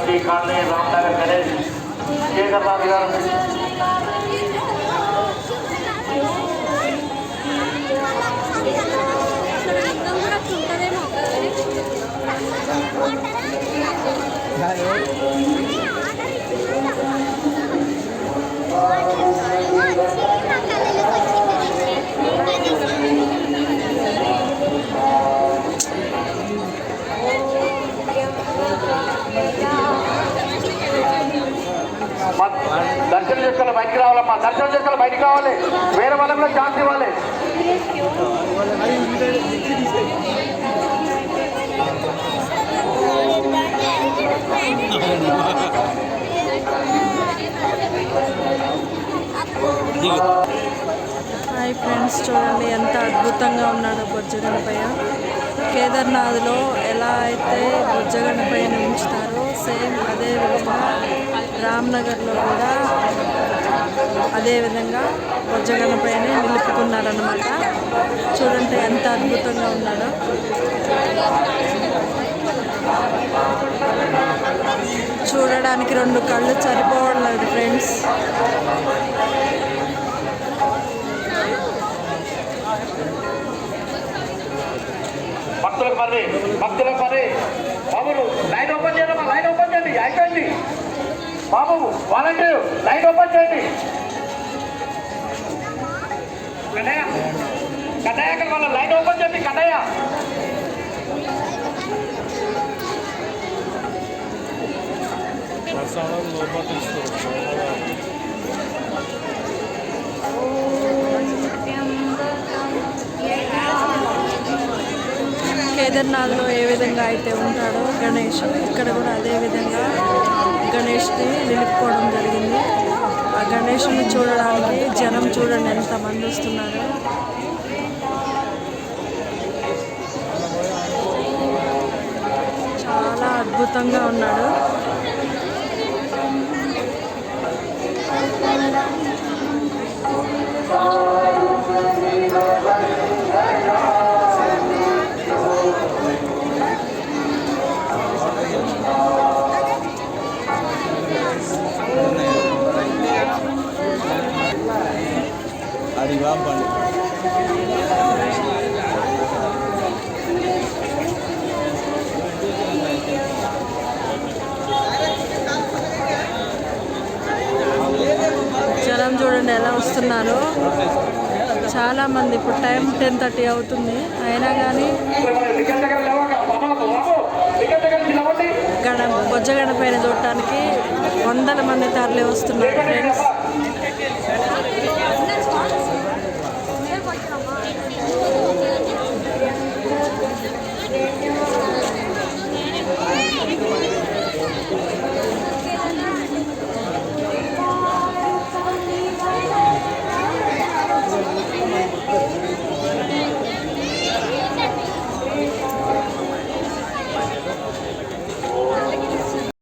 T colony Ramnagar Ganesh Kedarnath गाరు దర్శనం చేసుకోవాలి, బయటికి రావాలమ్మా. దర్శనం చేసుకోవాలి, బయటికి రావాలి. వేరే వాళ్ళకి కూడా ఛాన్స్ ఇవ్వాలి. హాయ్ ఫ్రెండ్స్, చూడండి ఎంత అద్భుతంగా ఉన్నాడో బొజ్జగణపయ్య. కేదార్నాథ్లో ఎలా అయితే బొజ్జగణపయ్యని ఉంచుతారో సేమ్ అదే విధంగా రామ్నగర్లో కూడా అదేవిధంగా బొజ్జగణపయ్యని నిలుపుకున్నారన్నమాట. చూడండి ఎంత అద్భుతంగా ఉన్నాడో. చూడడానికి రెండు కళ్ళు సరిపోవట్లేదు ఫ్రెండ్స్. భక్తులకు మరి బాబు లైట్ ఓపెన్ చేయండి, లైట్ ఓపెన్ చేయండి. అయిపోయింది బాబు, వాలంటీర్ లైట్ ఓపెన్ చేయండి. కన్నయ్య కన్నయ్య అక్కడ వాళ్ళ లైట్ ఓపెన్ చేయండి. కన్నయ్య కేదార్నాథ్లో ఏ విధంగా అయితే ఉంటాడో గణేష్, ఇక్కడ కూడా అదే విధంగా గణేష్ని నిలుపుకోవడం జరిగింది. ఆ గణేష్ని చూడడానికి జనం చూడండి ఎంతమంది వస్తున్నారు. చాలా అద్భుతంగా ఉన్నాడు. జనం చూడండి ఎలా వస్తున్నారు. చాలామంది. ఇప్పుడు టైం 10:30 అవుతుంది. అయినా కానీ బొజ్జగణపైన చూడటానికి వందల మంది తరలి వస్తున్నారు ఫ్రెండ్స్.